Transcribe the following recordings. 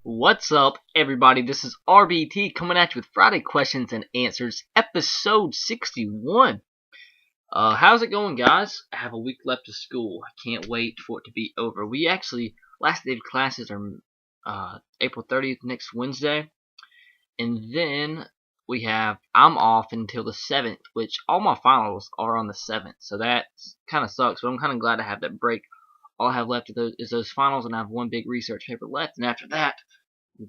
What's up, everybody? This is RBT coming at you with Friday Questions and Answers, episode 61. How's it going, guys? I have a week left of school. I can't wait for it to be over. Last day of classes are April 30th, next Wednesday. And then I'm off until the 7th, which all my finals are on the 7th. So that kind of sucks, but I'm kind of glad to have that break. All I have left is those finals, and I have one big research paper left. And after that,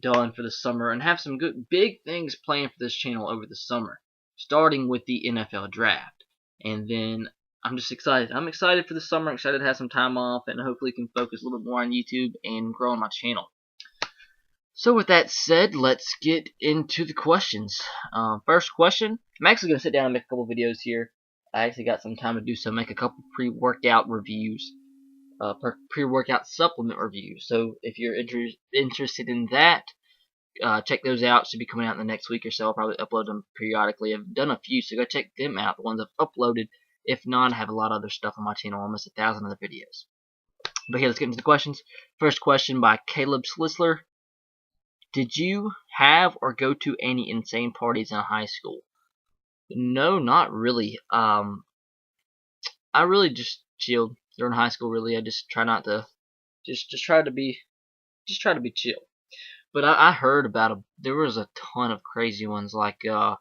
done for the summer and have some good big things planned for this channel over the summer, starting with the NFL draft. And then I'm just excited. I'm excited for the summer. I'm excited to have some time off and hopefully can focus a little bit more on YouTube and grow on my channel. So with that said, let's get into the questions. First question. I'm actually going to sit down and make a couple videos here. I actually got some time to do so. Make a couple pre-workout reviews. Pre-workout supplement reviews. So if you're interested in that, check those out. Should be coming out in the next week or so. I'll probably upload them periodically. I've done a few, so go check them out. The ones I've uploaded. If not, I have a lot of other stuff on my channel. Almost 1,000 other videos. But yeah, let's get into the questions. First question by Caleb Slisler. Did you have or go to any insane parties in high school? No, not really. I really just chilled during high school. Really, I just try not to, just try to be chill. But I heard about there was a ton of crazy ones. Like there's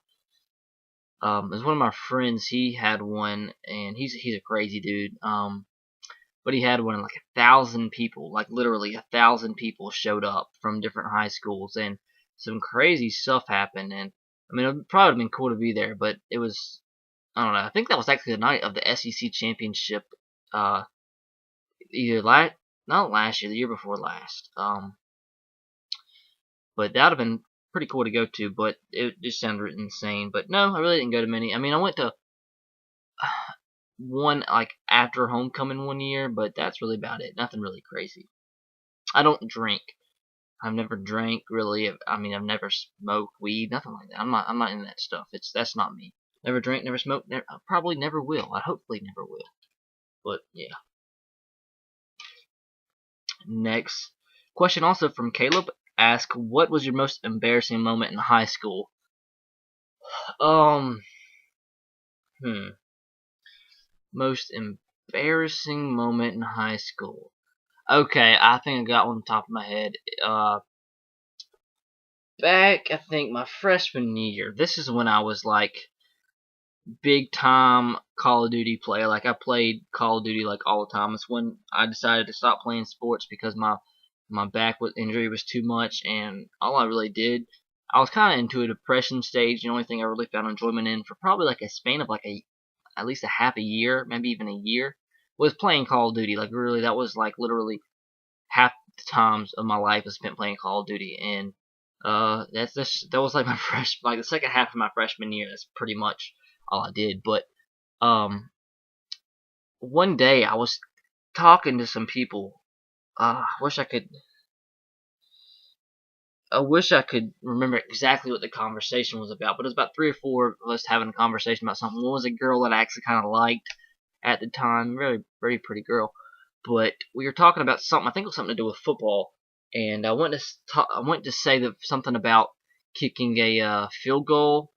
one of my friends. He had one, and he's a crazy dude. But he had one, and like 1,000 people, like literally 1,000 people showed up from different high schools, and some crazy stuff happened. And I mean, it would probably have been cool to be there, but it was, I don't know. I think that was actually the night of the SEC championship. Not last year, the year before last. But that would have been pretty cool to go to, but it just sounded insane. But no, I really didn't go to many. I mean, I went to one like after homecoming one year, but that's really about it. Nothing really crazy. I don't drink. I've never drank really. I mean, I've never smoked weed, nothing like that. I'm not into that stuff. That's not me. Never drank, never smoked. I probably never will. I hopefully never will. But yeah. Next question, also from Caleb. Ask, what was your most embarrassing moment in high school? Most embarrassing moment in high school. Okay, I think I got one on top of my head. Back, I think my freshman year. This is when I was like big time Call of Duty player. Like I played Call of Duty like all the time. It's when I decided to stop playing sports because my back injury was too much, and all I really did, I was kind of into a depression stage. The only thing I really found enjoyment in for probably like a span of like at least a half a year, maybe even a year, was playing Call of Duty. Like really, that was like literally half the times of my life was spent playing Call of Duty, and that was like like the second half of my freshman year. That's pretty much all I did. But one day I was talking to some people. I wish I could remember exactly what the conversation was about, but it was about 3 or 4 of us having a conversation about something. One was a girl that I actually kind of liked at the time, very, very pretty girl, but we were talking about something. I think it was something to do with football, and I went to say that something about kicking a field goal,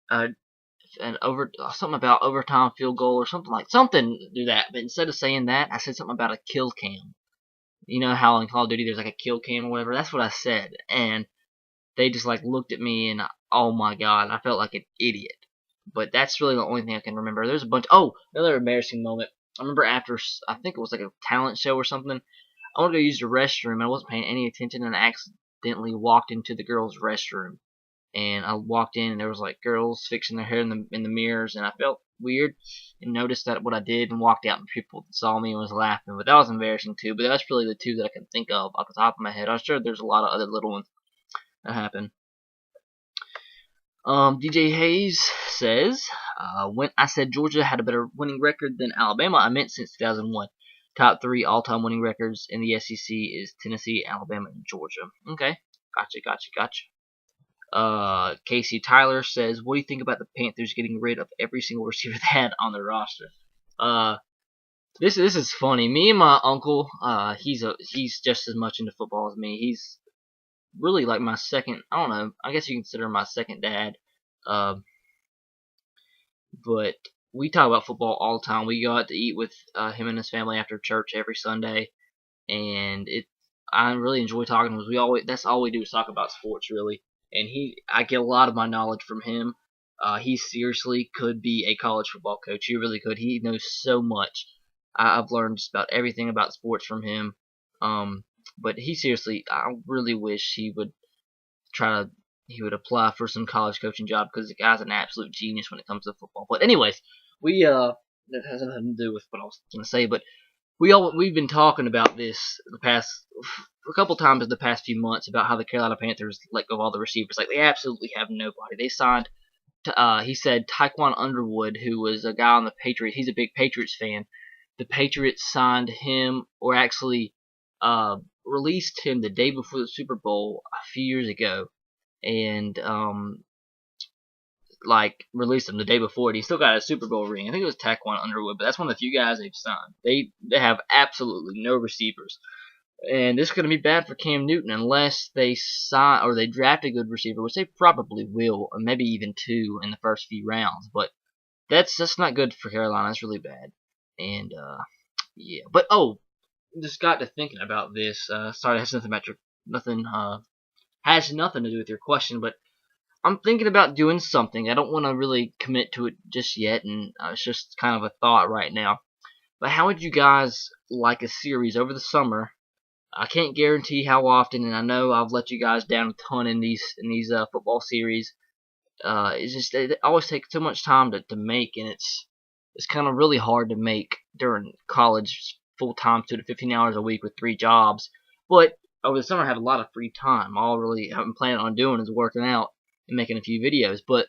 something about overtime field goal or something to do that. But instead of saying that, I said something about a kill cam. You know how in Call of Duty there's like a kill cam or whatever? That's what I said. And they just like looked at me, and oh my god, I felt like an idiot. But that's really the only thing I can remember. There's a bunch. Oh, another embarrassing moment. I remember after, I think it was like a talent show or something. I wanted to use the restroom, and I wasn't paying any attention, and I accidentally walked into the girls' restroom. And I walked in, and there was like girls fixing their hair in the mirrors, and I felt weird and noticed that what I did and walked out, and people saw me and was laughing. But that was embarrassing too. But that's really the two that I can think of off the top of my head. I'm sure there's a lot of other little ones that happen. DJ Hayes says, when I said Georgia had a better winning record than Alabama, I meant since 2001. Top 3 all-time winning records in the SEC is Tennessee, Alabama, and Georgia. Okay, gotcha. Casey Tyler says, what do you think about the Panthers getting rid of every single receiver they had on their roster? This is funny. Me and my uncle, he's just as much into football as me. really like my second. I don't know. I guess you consider him my second dad. Uh, but we talk about football all the time. We go out to eat with him and his family after church every Sunday, and I really enjoy talking to him. That's all we do is talk about sports really, and I get a lot of my knowledge from him. He seriously could be a college football coach. He really could. He knows so much. I've learned just about everything about sports from him. But he seriously, I really wish he would apply for some college coaching job because the guy's an absolute genius when it comes to football. But anyways, that has nothing to do with what I was going to say, but we've been talking about this a couple times in the past few months about how the Carolina Panthers let go of all the receivers. Like, they absolutely have nobody. They signed, he said, Taquan Underwood, who was a guy on the Patriots. He's a big Patriots fan. The Patriots signed him, or actually released him the day before the Super Bowl a few years ago, and released him the day before it. He still got a Super Bowl ring. I think it was Taquan Underwood, but that's one of the few guys they've signed. They have absolutely no receivers, and this is going to be bad for Cam Newton unless they sign or they draft a good receiver, which they probably will, or maybe even two in the first few rounds. But that's not good for Carolina. That's really bad. And yeah, but just got to thinking about this. Sorry, it has nothing to do with your question, but I'm thinking about doing something. I don't want to really commit to it just yet, and it's just kind of a thought right now. But how would you guys like a series over the summer? I can't guarantee how often, and I know I've let you guys down a ton in these football series. It's just it always takes so much time to make, and it's kind of really hard to make during college full time, 2 to 15 hours a week with 3 jobs. But over the summer, I have a lot of free time. All really I'm planning on doing is working out and making a few videos. But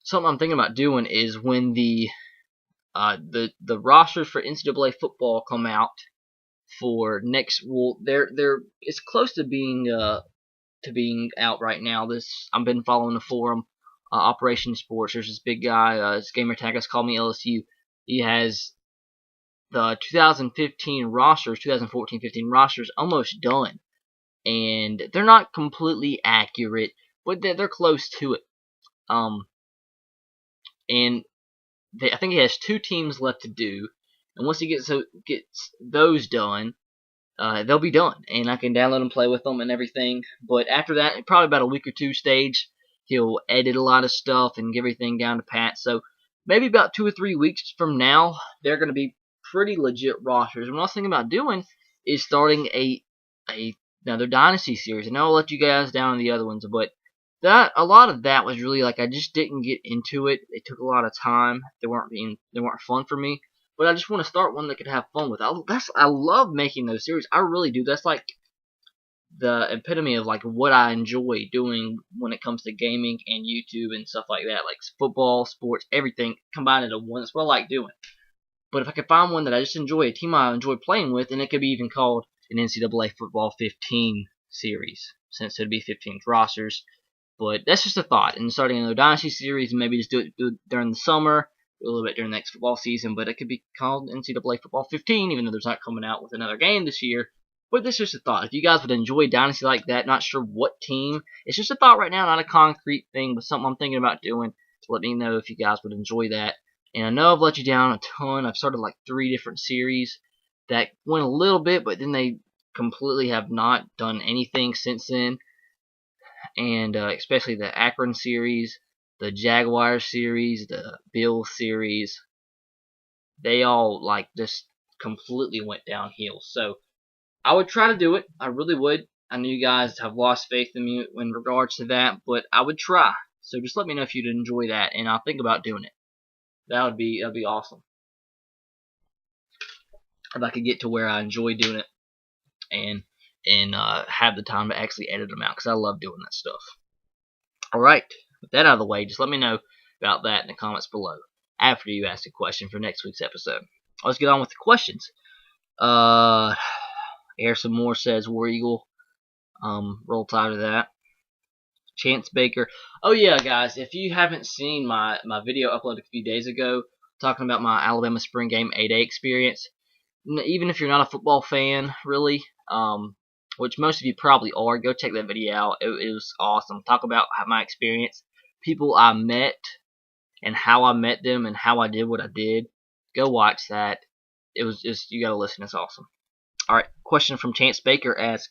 something I'm thinking about doing is when the rosters for NCAA football come out for next. Well, they're it's close to being out right now. I've been following the forum, Operation Sports. There's this big guy, his gamer tag is Call Me LSU. He has the 2014-15 rosters almost done, and they're not completely accurate, but they're close to it. And I think he has 2 teams left to do, and once he gets those done, they'll be done, and I can download and play with them and everything. But after that, probably about a week or 2 stage, he'll edit a lot of stuff and get everything down to pat. So maybe about 2 or 3 weeks from now, they're going to be pretty legit rosters. And what I was thinking about doing is starting another Dynasty series. I know I'll let you guys down on the other ones, but a lot of that was really like I just didn't get into it. It took a lot of time. They weren't fun for me. But I just want to start one that could have fun with. I love making those series. I really do. That's like the epitome of like what I enjoy doing when it comes to gaming and YouTube and stuff like that. Like football, sports, everything combined into one. That's what I like doing. But if I could find one that I just enjoy, a team I enjoy playing with, and it could be even called an NCAA Football 15 series, since it'd be 15 rosters. But that's just a thought. And starting another Dynasty series, and maybe just do it during the summer, a little bit during the next football season, but it could be called NCAA Football 15, even though there's not coming out with another game this year. But this is just a thought. If you guys would enjoy Dynasty like that, not sure what team, it's just a thought right now, not a concrete thing, but something I'm thinking about doing. So let me know if you guys would enjoy that. And I know I've let you down a ton. I've started like 3 different series that went a little bit, but then they completely have not done anything since then. And especially the Akron series, the Jaguar series, the Bill series, they all like just completely went downhill. So I would try to do it. I really would. I know you guys have lost faith in me in regards to that, but I would try. So just let me know if you'd enjoy that, and I'll think about doing it. That'd be awesome. If I could get to where I enjoy doing it and have the time to actually edit them out, because I love doing that stuff. Alright, with that out of the way, just let me know about that in the comments below after you ask a question for next week's episode. Let's get on with the questions. Harrison Moore says War Eagle. Roll Tide to that. Chance Baker. Oh yeah, guys, if you haven't seen my video uploaded a few days ago talking about my Alabama spring game 8A experience, even if you're not a football fan, really, which most of you probably are. Go check that video out. It was awesome. Talk about my experience, people I met, and how I met them, and how I did what I did. Go watch that. It was just, you gotta listen. It's awesome. Alright, question from Chance Baker asks,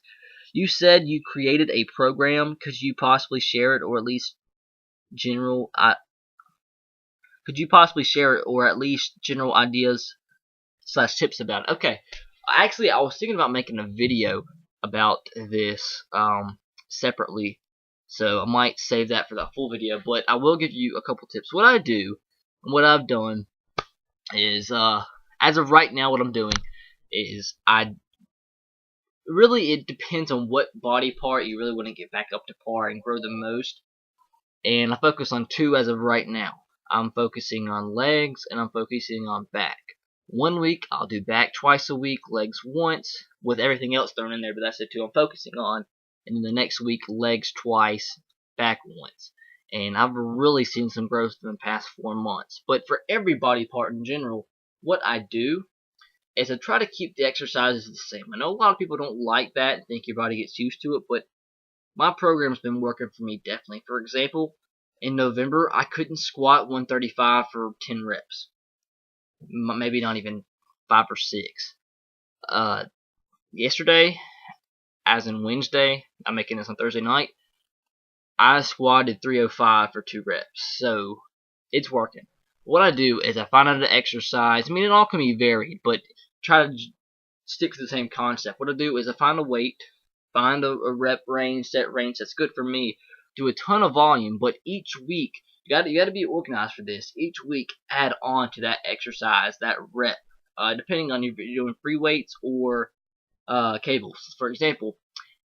you said you created a program. Could you possibly share it, or at least general general ideas / tips about it? Okay, actually I was thinking about making a video about this separately, so I might save that for that full video, but I will give you a couple tips. What I do, and what I've done is, as of right now, what I'm doing is it depends on what body part you really want to get back up to par and grow the most. And I focus on 2 as of right now. I'm focusing on legs, and I'm focusing on back. 1 week I'll do back twice a week, legs once, with everything else thrown in there, but that's the 2 I'm focusing on. And then the next week, legs twice, back once. And I've really seen some growth in the past 4 months. But for every body part in general, what I do is I try to keep the exercises the same. I know a lot of people don't like that and think your body gets used to it, but my program's been working for me definitely. For example, in November, I couldn't squat 135 for 10 reps. Maybe not even 5 or 6. Yesterday, as in Wednesday, I'm making this on Thursday night, I squatted 305 for 2 reps. So, it's working. What I do is I find out an exercise. I mean, it all can be varied, but try to stick to the same concept. What I do is I find a weight, find a rep range, set range that's good for me, do a ton of volume, but each week, you got to be organized for this. Each week, add on to that exercise, that rep, depending on if you're doing free weights or cables. For example,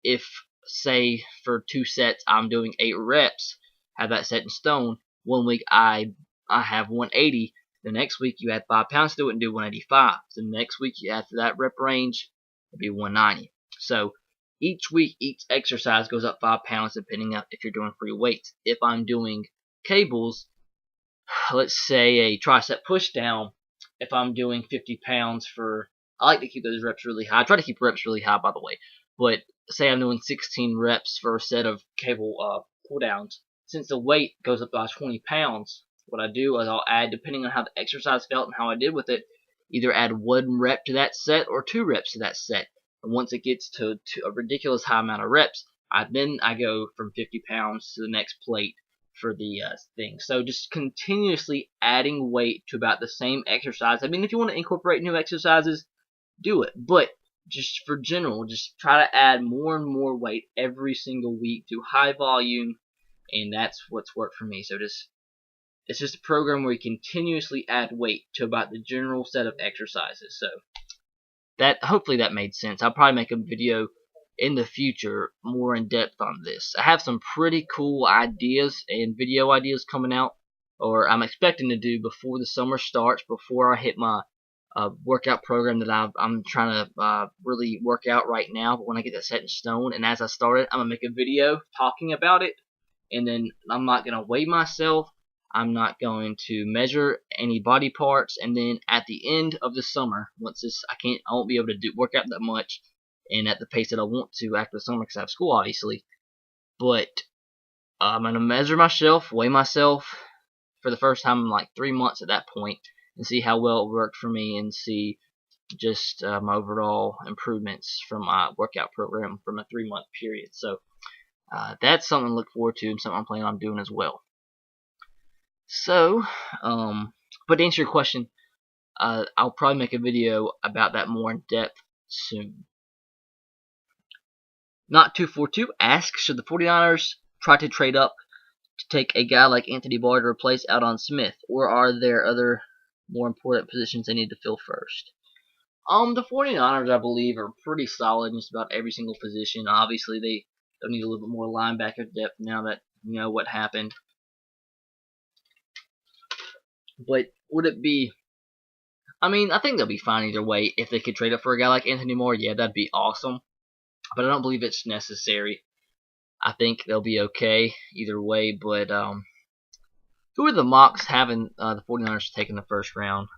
if, say, for 2 sets, I'm doing 8 reps, have that set in stone. 1 week, I have 180. The next week, you add 5 pounds to it and do 185. The next week, you add to that rep range, it'll be 190. So, each week, each exercise goes up 5 pounds depending on if you're doing free weights. If I'm doing cables, let's say a tricep push down, if I'm doing 50 pounds for, I like to keep those reps really high. I try to keep reps really high, by the way. But say I'm doing 16 reps for a set of cable pull downs. Since the weight goes up by 20 pounds, what I do is I'll add, depending on how the exercise felt and how I did with it, either add 1 rep to that set or 2 reps to that set. And once it gets to a ridiculous high amount of reps, I go from 50 pounds to the next plate for the thing. So just continuously adding weight to about the same exercise. I mean, if you want to incorporate new exercises, do it. But just for general, just try to add more and more weight every single week. Do high volume, and that's what's worked for me. So it's just a program where you continuously add weight to about the general set of exercises. So hopefully that made sense. I'll probably make a video in the future more in depth on this. I have some pretty cool ideas and video ideas coming out, or I'm expecting to do before the summer starts, before I hit my workout program that I'm trying to really work out right now. But when I get that set in stone, and as I start it, I'm gonna make a video talking about it, and then I'm not gonna weigh myself. I'm not going to measure any body parts, and then at the end of the summer, once I won't be able to work out that much and at the pace that I want to after the summer because I have school, obviously. But I'm gonna measure myself, weigh myself for the first time in like 3 months at that point, and see how well it worked for me, and see just my overall improvements from my workout program from a 3-month period. So that's something to look forward to, and something I'm planning on doing as well. So, but to answer your question, I'll probably make a video about that more in depth soon. Not242 asks, should the 49ers try to trade up to take a guy like Anthony Barr to replace Aldon Smith, or are there other more important positions they need to fill first? The 49ers, I believe, are pretty solid in just about every single position. Obviously, they'll need a little bit more linebacker depth now that you know what happened. But would it be... I mean, I think they'll be fine either way. If they could trade up for a guy like Anthony Moore, yeah, that'd be awesome. But I don't believe it's necessary. I think they'll be okay either way. But who are the mocks having the 49ers taking the first round?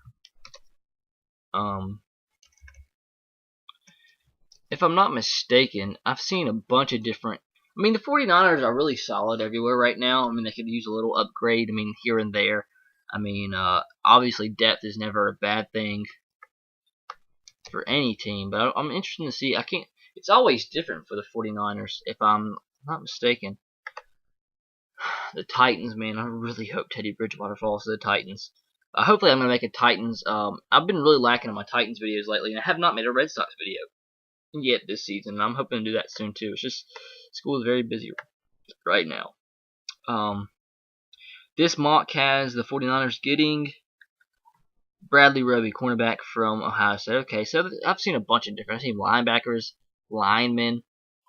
if I'm not mistaken, I've seen a bunch of different. I mean, the 49ers are really solid everywhere right now. I mean, they could use a little upgrade. I mean, here and there. I mean, obviously depth is never a bad thing for any team, but I'm interested to see. I can't. It's always different for the 49ers, if I'm not mistaken. The Titans, man, I really hope Teddy Bridgewater falls to the Titans. Hopefully, I'm gonna make a Titans. I've been really lacking in my Titans videos lately, and I have not made a Red Sox video yet this season. And I'm hoping to do that soon too. It's just school is very busy right now. This mock has the 49ers getting Bradley Roby, cornerback from Ohio State. Okay, so I've seen a bunch of different. I've seen linebackers, linemen,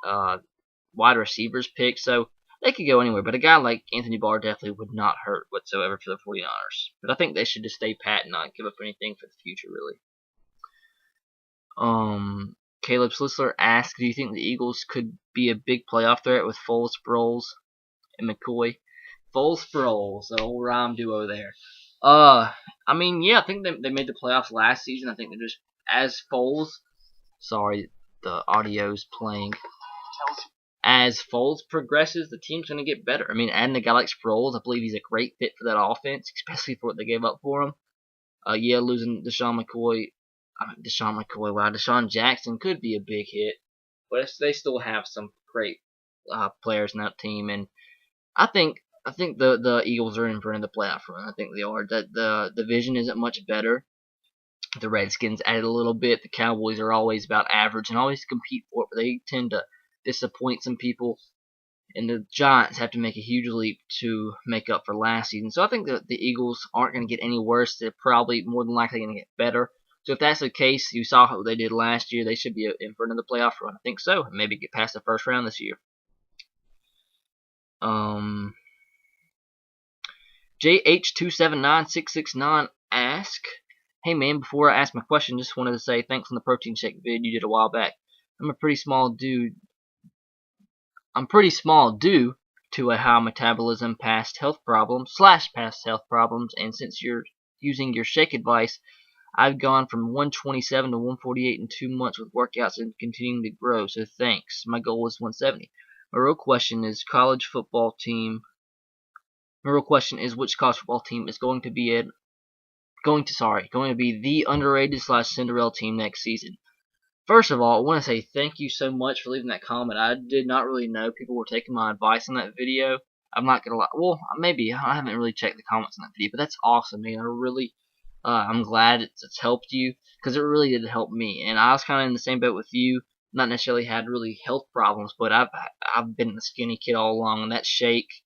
wide receivers picked. So they could go anywhere. But a guy like Anthony Barr definitely would not hurt whatsoever for the 49ers. But I think they should just stay pat and not give up anything for the future, really. Caleb Slisler asked, do you think the Eagles could be a big playoff threat with Foles, Sproles, and McCoy? Foles, Sproles, the old rhyme duo there. I mean, yeah, I think they made the playoffs last season. I think they're just, as Foles, sorry, the audio's playing. As Foles progresses, the team's going to get better. I mean, adding a guy like Sproles, I believe he's a great fit for that offense, especially for what they gave up for him. Yeah, losing Deshaun Jackson could be a big hit, but they still have some great players in that team, and I think the Eagles are in front of the playoff run. I think they are. That the division isn't much better. The Redskins added a little bit. The Cowboys are always about average and always compete for it, but they tend to disappoint some people. And the Giants have to make a huge leap to make up for last season. So I think that the Eagles aren't going to get any worse. They're probably more than likely going to get better. So if that's the case, you saw what they did last year. They should be in front of the playoff run. I think so. Maybe get past the first round this year. JH279669 ask, hey man, before I ask my question, just wanted to say thanks on the protein shake vid you did a while back. I'm pretty small due to a high metabolism, past health problems, and since you're using your shake advice, I've gone from 127 to 148 in 2 months with workouts and continuing to grow, so thanks. My goal was 170. My real question is which college football team is going to be the underrated / Cinderella team next season. First of all, I want to say thank you so much for leaving that comment. I did not really know people were taking my advice on that video. I'm not gonna lie. Well, maybe I haven't really checked the comments on that video, but that's awesome, man. I'm glad it's helped you, because it really did help me. And I was kind of in the same boat with you. Not necessarily had really health problems, but I've been a skinny kid all along, and that shake,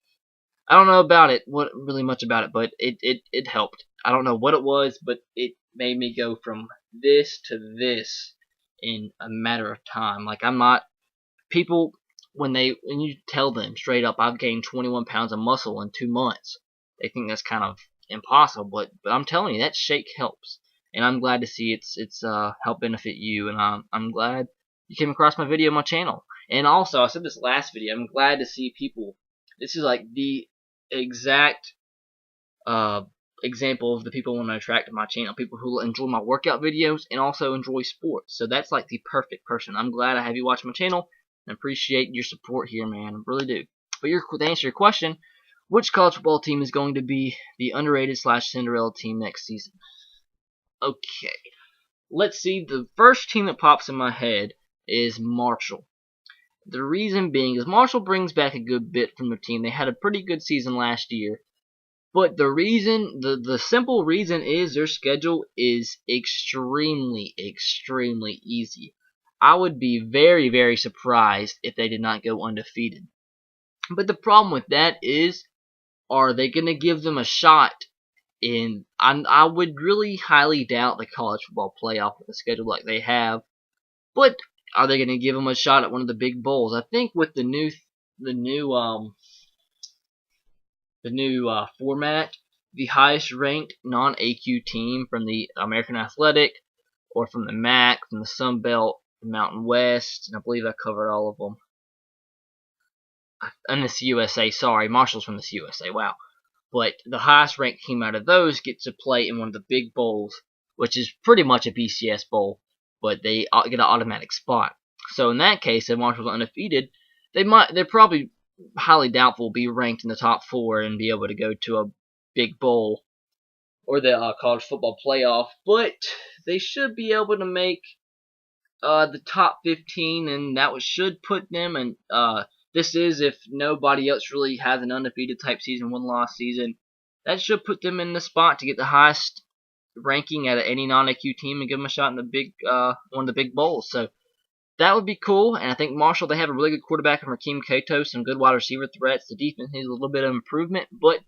I don't know about it, much about it, but it helped. I don't know what it was, but it made me go from this to this in a matter of time. Like, I'm not, people, when you tell them straight up I've gained 21 pounds of muscle in 2 months, they think that's kind of impossible, but I'm telling you, that shake helps, and I'm glad to see it's helped benefit you, and I'm glad you came across my video on my channel. And also, I said this last video, I'm glad to see people, this is like the exact example of the people I want to attract to my channel, people who enjoy my workout videos and also enjoy sports. So that's like the perfect person. I'm glad I have you watch my channel and appreciate your support here, man. I really do. But to answer your question, which college football team is going to be the underrated / Cinderella team next season? Okay, let's see. The first team that pops in my head is Marshall. The reason being is Marshall brings back a good bit from their team. They had a pretty good season last year. But the simple reason is their schedule is extremely, extremely easy. I would be very, very surprised if they did not go undefeated. But the problem with that is, are they going to give them a shot in, I would really highly doubt the college football playoff with a schedule like they have. But are they going to give them a shot at one of the big bowls? I think with the new format, the highest ranked non-AQ team from the American Athletic, or from the MAC, from the Sun Belt, the Mountain West, and I believe I covered all of them. And the CUSA, sorry, Marshall's from the CUSA, wow. But the highest ranked team out of those gets to play in one of the big bowls, which is pretty much a BCS bowl, but they get an automatic spot. So in that case, if Marshall's undefeated, they're probably highly doubtful will be ranked in the top 4 and be able to go to a big bowl or the college football playoff. But they should be able to make the top 15, and that should put them in. This is if nobody else really has an undefeated type season, 1-loss season. That should put them in the spot to get the highest ranking out of any non-AQ team and give them a shot in the big one of the big bowls. So that would be cool. And I think Marshall, they have a really good quarterback in Rakeem Cato, some good wide receiver threats. The defense needs a little bit of improvement, but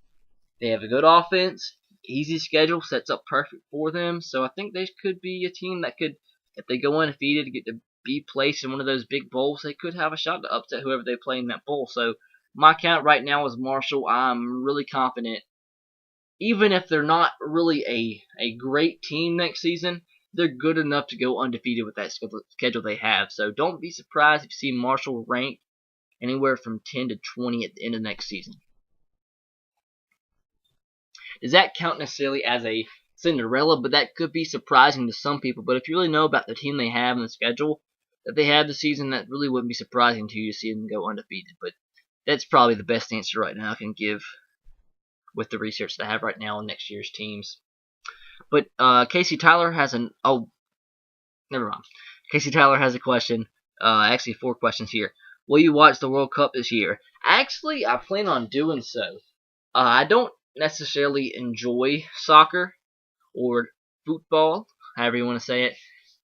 they have a good offense. Easy schedule sets up perfect for them. So I think they could be a team that could, if they go undefeated to get to be placed in one of those big bowls, they could have a shot to upset whoever they play in that bowl. So my count right now is Marshall. I'm really confident. Even if they're not really a great team next season, they're good enough to go undefeated with that schedule they have. So don't be surprised if you see Marshall ranked anywhere from 10 to 20 at the end of next season. Does that count necessarily as a Cinderella? But that could be surprising to some people. But if you really know about the team they have and the schedule that they have this season, that really wouldn't be surprising to you to see them go undefeated. But that's probably the best answer right now I can give with the research that I have right now on next year's teams. But Casey Tyler has never mind. Casey Tyler has a question. Actually, 4 questions here. Will you watch the World Cup this year? Actually, I plan on doing so. I don't necessarily enjoy soccer or football, however you want to say it,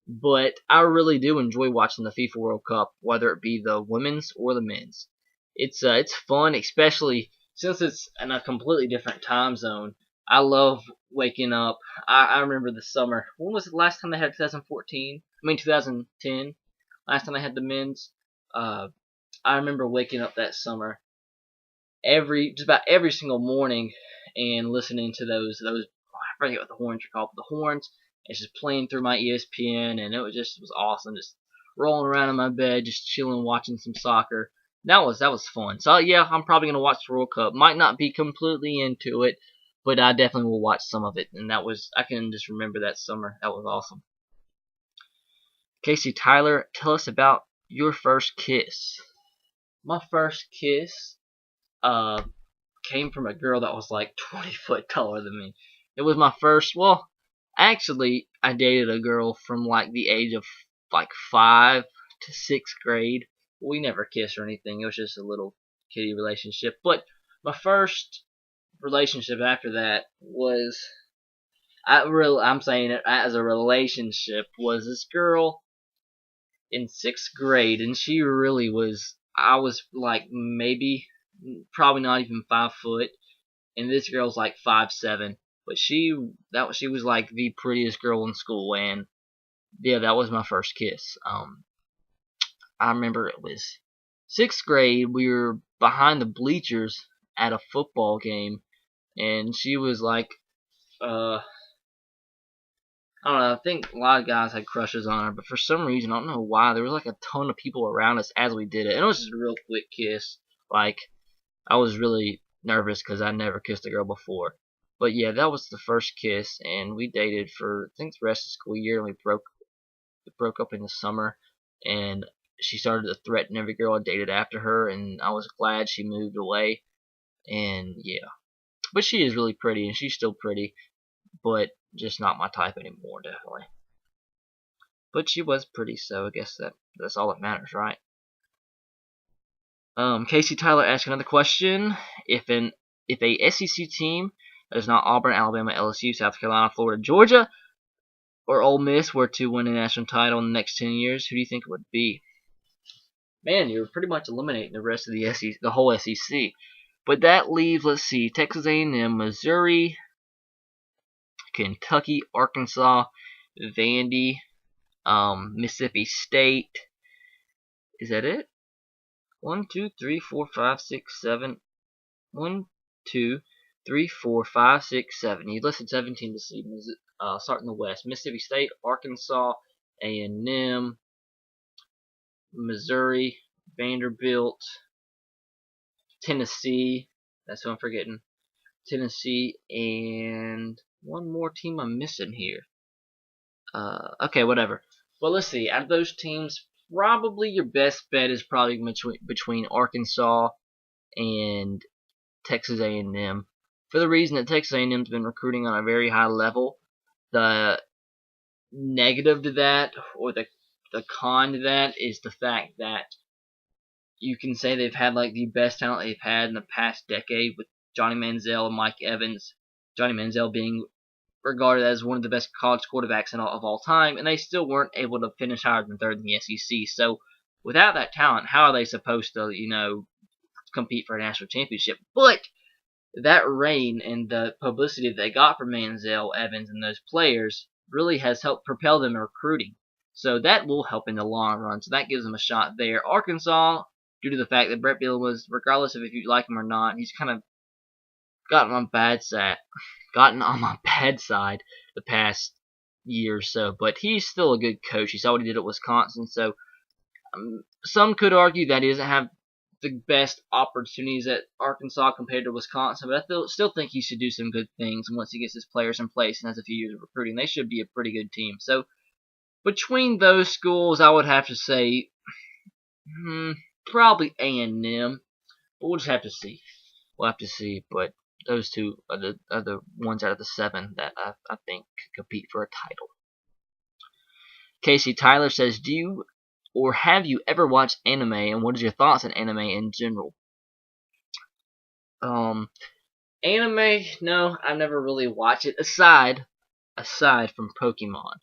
but I really do enjoy watching the FIFA World Cup, whether it be the women's or the men's. It's fun, especially since it's in a completely different time zone. I love waking up. I remember the summer. When was the last time they had 2014? 2010. Last time they had the men's. I remember waking up that summer just about every single morning and listening to those I forget what the horns are called, but the horns. It's just playing through my ESPN, and it was awesome. Just rolling around in my bed, just chilling, watching some soccer. That was fun. So yeah, I'm probably gonna watch the World Cup. Might not be completely into it, but I definitely will watch some of it. And I can just remember that summer. That was awesome. Casey Tyler, tell us about your first kiss. My first kiss came from a girl that was like 20 foot taller than me. It was my first. Well, actually, I dated a girl from like the age of like 5 to 6th grade. We never kissed or anything. It was just a little kiddie relationship. But my first relationship after that was, I'm saying it as a relationship, was this girl in 6th grade, and she really was. I was like probably not even 5 foot, and this girl's like 5'7". But she was like the prettiest girl in school, and yeah, that was my first kiss. I remember it was 6th grade. We were behind the bleachers at a football game, and she was like, I don't know. I think a lot of guys had crushes on her, but for some reason, I don't know why, there was like a ton of people around us as we did it, and it was just a real quick kiss. Like, I was really nervous because I never kissed a girl before. But yeah, that was the first kiss, and we dated for I think the rest of the school year, and we broke up in the summer, and she started to threaten every girl I dated after her, and I was glad she moved away. And yeah, but she is really pretty, and she's still pretty, but just not my type anymore, definitely. But she was pretty, so I guess that's all that matters, right? Casey Tyler asked another question: If a SEC team that is not Auburn, Alabama, LSU, South Carolina, Florida, Georgia, or Ole Miss were to win a national title in the next 10 years, who do you think it would be? Man, you're pretty much eliminating the rest of the whole SEC. But that leaves, let's see, Texas A&M, Missouri, Kentucky, Arkansas, Vandy, Mississippi State. Is that it? 1, 2, 3, 4, 5, 6, 7. 1, 2, 3, 4, 5, 6, 7. You listed 17 to see. Starting the West: Mississippi State, Arkansas, A&M, Missouri, Vanderbilt, Tennessee. That's who I'm forgetting. Tennessee, and one more team I'm missing here. Okay, whatever. Well, let's see. Out of those teams, probably your best bet is probably between Arkansas and Texas A&M. For the reason that Texas A&M's been recruiting on a very high level. The negative to that, or the con to that, is the fact that you can say they've had like the best talent they've had in the past decade with Johnny Manziel and Mike Evans. Johnny Manziel being regarded as one of the best college quarterbacks of all time, and they still weren't able to finish higher than third in the SEC. So without that talent, how are they supposed to, compete for a national championship? But that reign and the publicity that they got from Manziel, Evans, and those players really has helped propel them in recruiting. So that will help in the long run. So that gives them a shot there. Arkansas, due to the fact that Brett Bielema was, regardless of if you like him or not, he's kind of gotten on my bad side the past year or so. But he's still a good coach. You saw what he did at Wisconsin. So some could argue that he doesn't have the best opportunities at Arkansas compared to Wisconsin, but I still think he should do some good things once he gets his players in place and has a few years of recruiting. They should be a pretty good team. So between those schools, I would have to say probably A&M, but we'll just have to see. We'll have to see, but those two are the ones out of the 7 that I think could compete for a title. Casey Tyler says, do you or have you ever watched anime, and what is your thoughts on anime in general? Anime, no, I never really watch it, aside from Pokemon.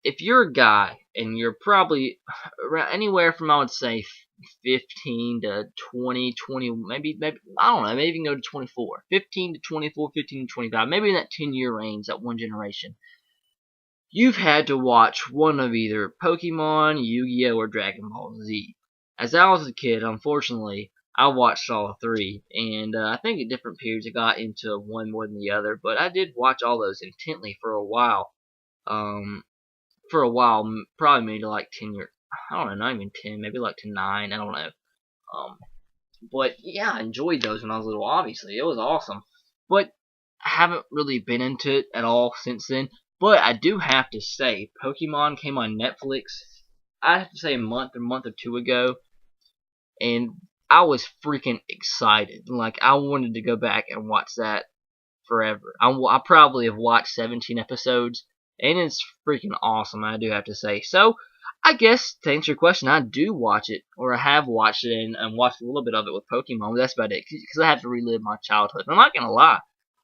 If you're a guy, and you're probably around anywhere from, I would say, 15 to 20, maybe, I don't know, maybe you can go to 24. 15 to 24, 15 to 25, maybe in that 10-year range, that one generation. You've had to watch one of either Pokemon, Yu-Gi-Oh, or Dragon Ball Z. As I was a kid, unfortunately, I watched all 3, and I think at different periods I got into one more than the other, but I did watch all those intently for a while. Probably maybe like 10 years. I don't know, not even 10, maybe like to 9, I don't know. But yeah, I enjoyed those when I was little, obviously. It was awesome. But I haven't really been into it at all since then. But I do have to say, Pokemon came on Netflix, I have to say a month or 2 ago, and I was freaking excited. Like, I wanted to go back and watch that forever. I probably have watched 17 episodes, and it's freaking awesome, I do have to say. So, I guess, to answer your question, I do watch it, or I have watched it, and watched a little bit of it with Pokemon, but that's about it, because I have to relive my childhood. I'm not going to lie.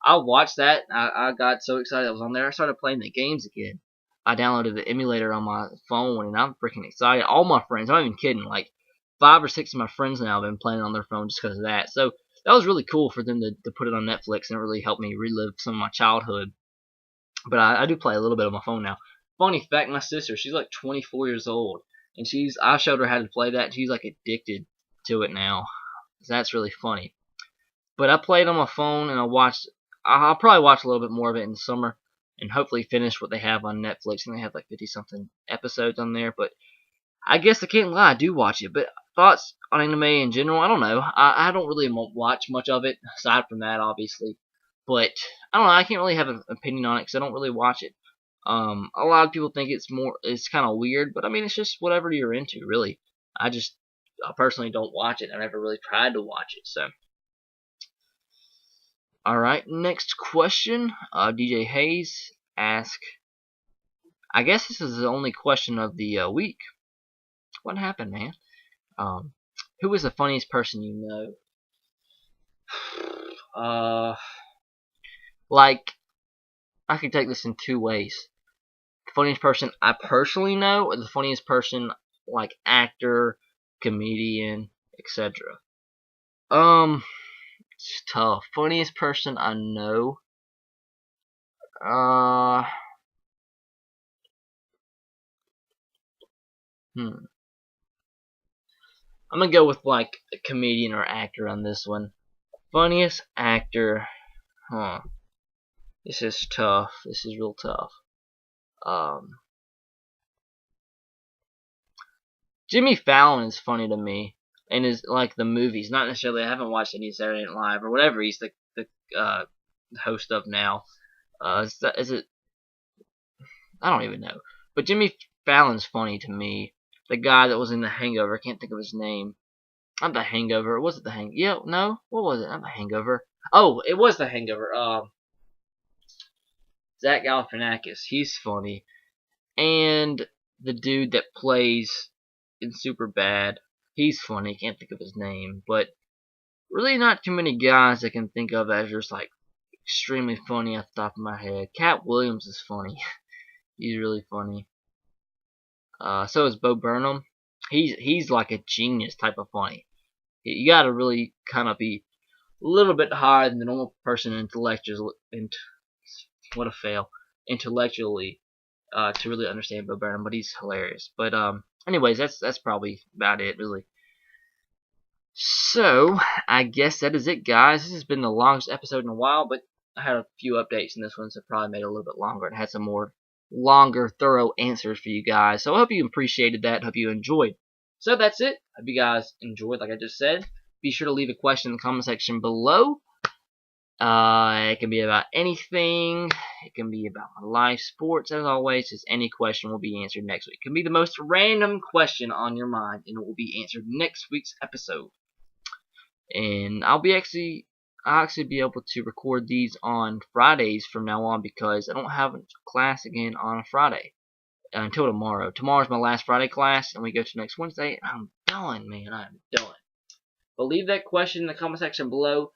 I watched that. I got so excited I was on there. I started playing the games again. I downloaded the emulator on my phone, and I'm freaking excited. All my friends, I'm not even kidding, like 5 or 6 of my friends now have been playing on their phone just because of that. So that was really cool for them to put it on Netflix, and it really helped me relive some of my childhood. But I do play a little bit on my phone now. Funny fact, my sister, she's like 24 years old, and I showed her how to play that, and she's like addicted to it now. So that's really funny. But I played on my phone, and I'll probably watch a little bit more of it in the summer and hopefully finish what they have on Netflix. And they have like 50-something episodes on there. But I guess I can't lie, I do watch it. But thoughts on anime in general, I don't know. I don't really watch much of it, aside from that, obviously. But I don't know, I can't really have an opinion on it because I don't really watch it. A lot of people think it's kind of weird. But I mean, it's just whatever you're into, really. I personally don't watch it. I never really tried to watch it, so. Alright, next question. DJ Hayes asks, I guess this is the only question of the week. What happened, man? Who is the funniest person you know? Like, I could take this in 2 ways. The funniest person I personally know, or the funniest person, like actor, comedian, etc. It's tough. Funniest person I know. I'm gonna go with like a comedian or actor on this one. Funniest actor. This is tough. This is real tough. Jimmy Fallon is funny to me, and is like the movies. Not necessarily. I haven't watched any Saturday Night Live or whatever he's the host of now. Is it? I don't even know. But Jimmy Fallon's funny to me. The guy that was in The Hangover. I can't think of his name. Not The Hangover. Was it The Hangover? Yeah, no. What was it? Not The Hangover. Oh, it was The Hangover. Zach Galifianakis. He's funny. And the dude that plays in Superbad. He's funny. Can't think of his name. But really not too many guys I can think of as just like extremely funny off the top of my head. Cat Williams is funny. He's really funny. So is Bo Burnham. He's like a genius type of funny. You gotta really kind of be a little bit higher than the normal person intellectually. What a fail. Intellectually, to really understand Bo Burnham, but he's hilarious. But anyways, that's probably about it, really. So I guess that is it, guys. This has been the longest episode in a while, but I had a few updates in this one, so probably made it a little bit longer and had some more longer, thorough answers for you guys. So I hope you appreciated that. Hope you enjoyed. So that's it. Hope you guys enjoyed, like I just said. Be sure to leave a question in the comment section below. It can be about anything. It can be about my life, sports, as always. Just any question will be answered next week. It can be the most random question on your mind, and it will be answered next week's episode. And I'll actually be able to record these on Fridays from now on because I don't have a class again on a Friday until tomorrow. Tomorrow's my last Friday class, and we go to next Wednesday. I'm done, man. I'm done. But leave that question in the comment section below.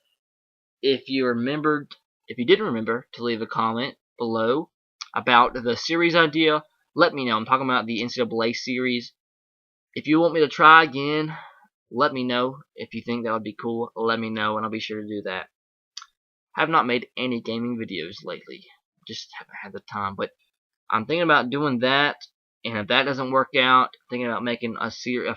If you didn't remember to leave a comment below about the series idea, let me know. I'm talking about the NCAA series. If you want me to try again, let me know. If you think that would be cool, let me know, and I'll be sure to do that. I have not made any gaming videos lately. Just haven't had the time. But I'm thinking about doing that, and if that doesn't work out, thinking about making a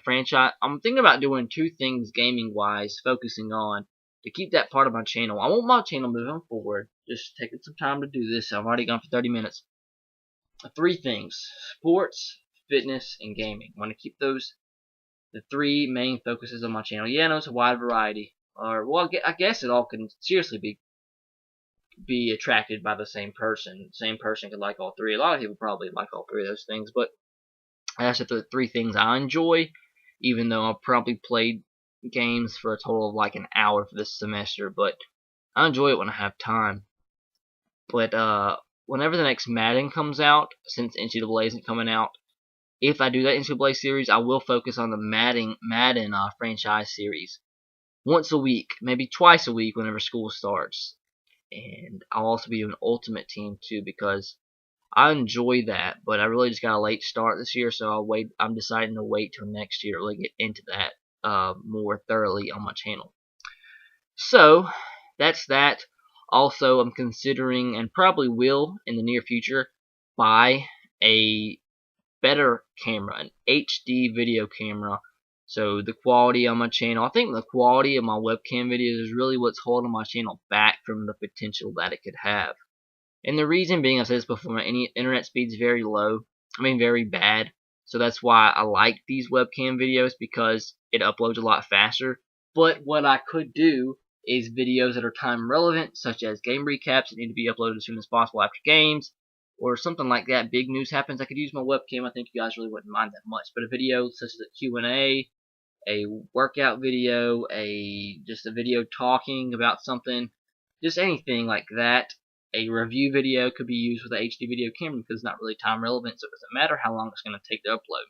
franchise. I'm thinking about doing two things gaming-wise, focusing on to keep that part of my channel. I want my channel moving forward. Just taking some time to do this. I've already gone for 30 minutes. Three things: sports, fitness, and gaming. I want to keep those the three main focuses of my channel. Yeah, I know it's a wide variety. Well, I guess it all can seriously be attracted by the same person. The same person could like all three. A lot of people probably like all three of those things, but that's the three things I enjoy, even though I've probably played games for a total of like an hour for this semester, but I enjoy it when I have time. But whenever the next Madden comes out, since NCAA isn't coming out, if I do that NCAA series, I will focus on the Madden franchise series once a week, maybe twice a week whenever school starts. And I'll also be doing Ultimate Team too because I enjoy that, but I really just got a late start this year, so I'm deciding to wait till next year to really get into that more thoroughly on my channel. So that's that. Also, I'm considering, and probably will in the near future, buy a better camera, an HD video camera. So the quality on my channel, I think the quality of my webcam videos is really what's holding my channel back from the potential that it could have. And the reason being, I've said this before, my internet speed's very low. I mean, very bad. So that's why I like these webcam videos, because it uploads a lot faster. But what I could do is videos that are time relevant, such as game recaps that need to be uploaded as soon as possible after games, or something like that. Big news happens, I could use my webcam. I think you guys really wouldn't mind that much. But a video such as a Q&A, a workout video, just a video talking about something, just anything like that. A review video could be used with a HD video camera because it's not really time relevant, so it doesn't matter how long it's going to take to upload.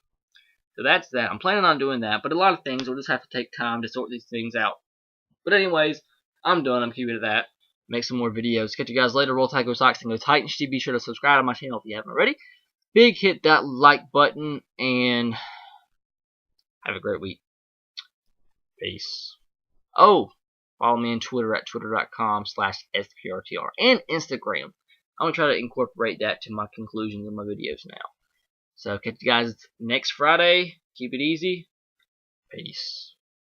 So that's that. I'm planning on doing that, but a lot of things will just have to take time to sort these things out. But anyways, I'm done. I'm keeping it at that. Make some more videos. Catch you guys later. Roll Tide, go Sox, and go Titans. Be sure to subscribe to my channel if you haven't already. Hit that like button, and have a great week. Peace. Oh, follow me on Twitter at twitter.com/SPRTR and Instagram. I'm going to try to incorporate that to my conclusions in my videos now. So catch you guys next Friday. Keep it easy. Peace.